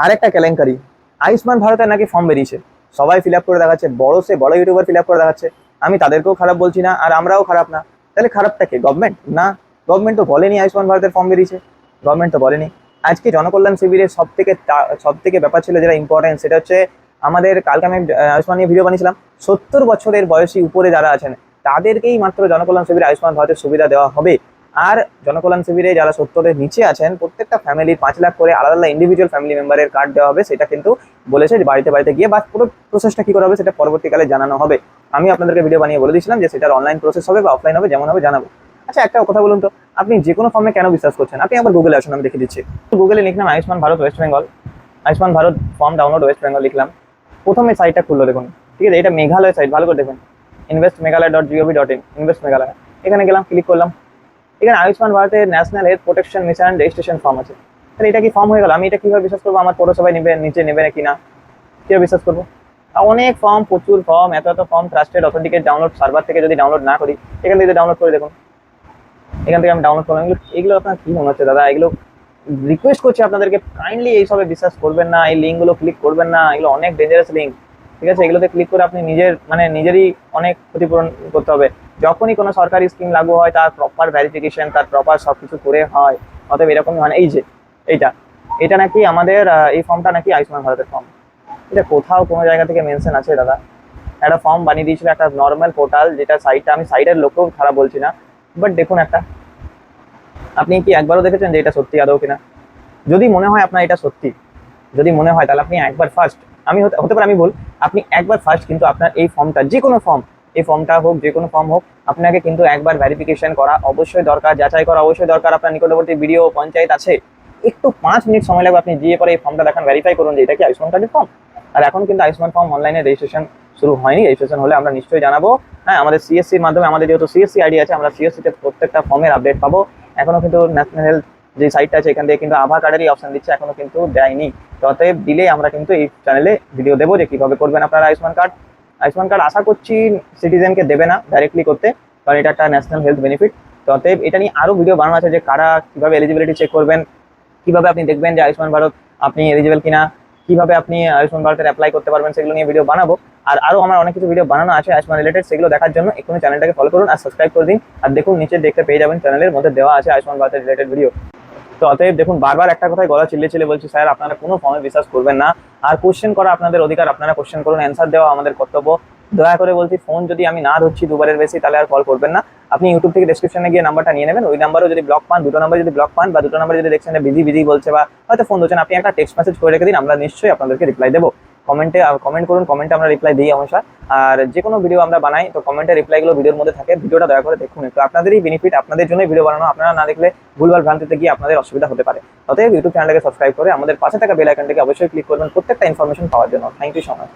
আরেকটা কেলেঙ্কারি, আয়ুষ্মান ভারতের নাকি ফর্ম বেরিয়েছে, সবাই ফিল আপ করে দেখাচ্ছে, বড় সে বড় ইউটিউবার ফিল আপ করে দেখাচ্ছে। আমি তাদেরকেও খারাপ বলছি না, আর আমরাও খারাপ না। তাহলে খারাপটা কে, গভর্নমেন্ট? না, গভর্নমেন্ট তো বলেনি আয়ুষ্মান ভারতের ফর্ম বেরিয়েছে, গভর্নমেন্ট তো বলেনি। আজকে জনকল্যাণ শিবিরের সব থেকে ব্যাপার ছিল যেটা ইম্পর্টেন্ট, সেটা হচ্ছে আমাদের কালকে আমি আয়ুষ্মান নিয়ে ভিডিও বানিয়েছিলাম। 70 বছরের বয়সী উপরে যারা আছেন তাদেরকেই মাত্র জনকল্যাণ শিবিরে আয়ুষ্মান ভারতের সুবিধা দেওয়া হবে। আর জনকল্যাণ শিবিরে যারা 70-এর নিচে আছেন প্রত্যেকটা ফ্যামিলির 5 লাখ করে আলাদা আলাদা ইন্ডিভিজুয়াল ফ্যামিলি মেম্বারের কার্ড দেওয়া হবে। সেটা কিন্তু বলেছে যে বাড়িতে বাড়িতে গিয়ে, বা পুরো প্রসেসটা কি করে হবে সেটা পরবর্তীকালে জানানো হবে। আমি আপনাদেরকে ভিডিও বানিয়ে বলে দিয়েছিলাম যে সেটার অনলাইন প্রসেস হবে বা অফলাইন হবে, যেমন হবে জানাবো। আচ্ছা, একটা কথা বলুন তো, আপনি যে কোনো ফর্মে কেন বিশ্বাস করছেন? আপনি একবার গুগলে আসুন, আমি দেখে দিচ্ছি। গুগলে লিখলাম Ayushman Bharat West Bengal, Ayushman Bharat form download West Bengal লিখলাম। প্রথমে সাইটটা খুললো, দেখুন, ঠিক আছে, এটা মেঘালয় সাইট, ভালো করে দেখুন, investmeghalaya.gov.in, ইনভেস্ট মেঘালয়। এখানে গেলাম, ক্লিক করলাম। এখানে আয়ুষ্মান ভারতের national health protection mission registration form আছে। তাহলে এটা কি ফর্ম হয়ে গেল? আমি এটা কিভাবে বিশ্বাস করবো আমার পৌরসভায় নেবে, নিচে নেবে নাকি না, কিভাবে বিশ্বাস করবো? অনেক ফর্ম, প্রচুর ফর্ম, এত এত form, trusted authenticate download server থেকে যদি ডাউনলোড না করি, এখান থেকে ডাউনলোড করে দেখুন। এখান থেকে আমি ডাউনলোড করলাম। এগুলো এগুলো আপনার কি মনে হচ্ছে দাদা? এগুলো রিকোয়েস্ট করছি আপনাদেরকে, কাইন্ডলি এইসবে বিশ্বাস করবেন না, এই লিঙ্কগুলো ক্লিক করবেন না, এগুলো অনেক ডেঞ্জারাস লিঙ্ক। ঠিক আছে, এগুলোতে ক্লিক করে আপনি নিজেরই অনেক ক্ষতিপূরণ করতে হবে। যখনই কোনো সরকারি স্কিম লাগু হয় তার প্রপার ভেরিফিকেশন, তার প্রপার সবকিছু করে হয়। অতএব এরকমই হয় না। এই যে এইটা এটা নাকি আমাদের এই ফর্মটা নাকি আয়ুষ্মান ভারতের ফর্ম। এটা কোথাও কোনো জায়গা থেকে মেনশন আছে দাদা? একটা ফর্ম বানিয়ে দিয়েছিল একটা নর্মাল পোর্টাল, যেটা সাইটটা, আমি সাইটের লোককেও খারাপ বলছি না, বাট দেখুন একটা, আপনি কি একবারও দেখেছেন যে এটা সত্যি আদৌ কিনা? যদি মনে হয় আপনার এটা সত্যি, যদি মনে হয়, তাহলে আপনি একবার ফার্স্ট, আমি হতে পারে আমি বল, আপনি একবার ফার্স্ট কিন্তু আপনার এই ফর্মটা, যে কোনো ফর্ম, এই ফর্মটা হোক, যে কোনো ফর্ম হোক, আপনাকে কিন্তু একবার ভেরিফিকেশন করা অবশ্যই দরকার, যাচাই করা অবশ্যই দরকার। আপনার নিকটবর্তী বিডিও পঞ্চায়েত আছে, একটু 5 মিনিট সময় লাগবে, আপনি গিয়ে পরে এই ফর্মটা দেখান, ভেরিফাই করুন যে এটা কি আয়ুষ্মান কার্ডের ফর্ম। আর এখন কিন্তু আয়ুষ্মান ফর্ম অনলাইনে রেজিস্ট্রেশন শুরু হয়নি, রেজিস্ট্রেশন হলে আমরা নিশ্চয়ই জানাবো। হ্যাঁ, আমাদের সিএসসির মাধ্যমে, আমাদের যেহেতু সিএসসি আইডি আছে, আমরা সিএসসিতে প্রত্যেকটা ফর্মের আপডেট পাবো। এখনো কিন্তু ন্যাশনাল হেলথ যে সাইটটা আছে এখান থেকে কিন্তু আধার কার্ডেরই অপশন দিচ্ছে, এখনো কিন্তু দেয়নি। তো অতএব দিলে আমরা কিন্তু এই চ্যানেলে ভিডিও দেবো যে কিভাবে করবেন আপনারা আয়ুষ্মান কার্ড। আয়ুষ্মান কার্ড আশা করছি সিটিজেনকে দেবে না ডাইরেক্টলি করতে, কারণ এটা একটা ন্যাশনাল হেলথ বেনিফিট। তো অতএব এটা নিয়ে আরো ভিডিও বানানো আছে যে কারা কিভাবে এলিজিবিলিটি চেক করবেন, কিভাবে আপনি দেখবেন যে আয়ুষ্মান ভারত আপনি এলিজিবল কিনা, কিভাবে আপনি আয়ুষ্মান ভারতের অ্যাপ্লাই করতে পারবেন, সেগুলো নিয়ে ভিডিও বানাবো। আর আরো আমার অনেক কিছু ভিডিও বানানো আছে আয়ুষ্মান রিলেটেড, সেগুলো দেখার জন্য এক্ষুনি চ্যানেলটাকে ফলো করুন আর সাবস্ক্রাইব করে দিন। আর দেখুন নিচে দেখতে পেয়ে যাবেন চ্যানেলের মধ্যে দেওয়া আছে আয়ুষ্মান ভারতের রিলেটেড ভিডিও। তো অতএব দেখুন, বারবার একটা কথাই গলা চিল্লে চিল্লে বলছি, স্যার আপনারা কোনো ফর্মে বিশ্বাস করবেন না। আর কোশ্চেন করা আপনাদের অধিকার, আপনারা কোশ্চেন করুন, অ্যান্সার দেওয়া আমাদের কর্তব্য। দয়া করে বলছি, ফোন যদি আমি না ধরছি দুবারের বেশি, তাহলে আর কল করবেন না। আপনি ইউটিউব থেকে ডেসক্রিপশনে গিয়ে নাম্বারটা নিয়ে নেবেন, ওই নাম্বারও যদি ব্লক পান, দুটো নাম্বার যদি ব্লক পান, বা দুটো নাম্বার যদি দেখছেন বিজি বিজি বলছে বা হয়তো ফোন ধরছেন, আপনি একটা টেক্সট মেসেজ করে রেখে দিন, আমরা নিশ্চয়ই আপনাদেরকে রিপ্লাই দেবো। কমেন্ট করুন, কমেন্টে আমরা রিপ্লাই দিই হমেশা। আর যে কোনো ভিডিও আমরা বানাই তো কমেন্টের রিপ্লাইগুলো ভিডিওর মধ্যে থাকে, ভিডিওটা দয়া করে দেখুন। তো আপনাদেরই বেনিফিট, আপনাদের জন্যই ভিডিও বানানো, আপনারা না দেখলে ভুলভাল ভ্রান্তিতে গিয়ে আপনাদের অসুবিধা হতে পারে। অতএব ইউটিউব চ্যানেলটাকে সাবস্ক্রাইব করে আমাদের পাশে থাকা বেল আইকনটাকে অবশ্যই ক্লিক করবেন প্রত্যেকটা ইনফরমেশন পাওয়ার জন্য। Thank you so much.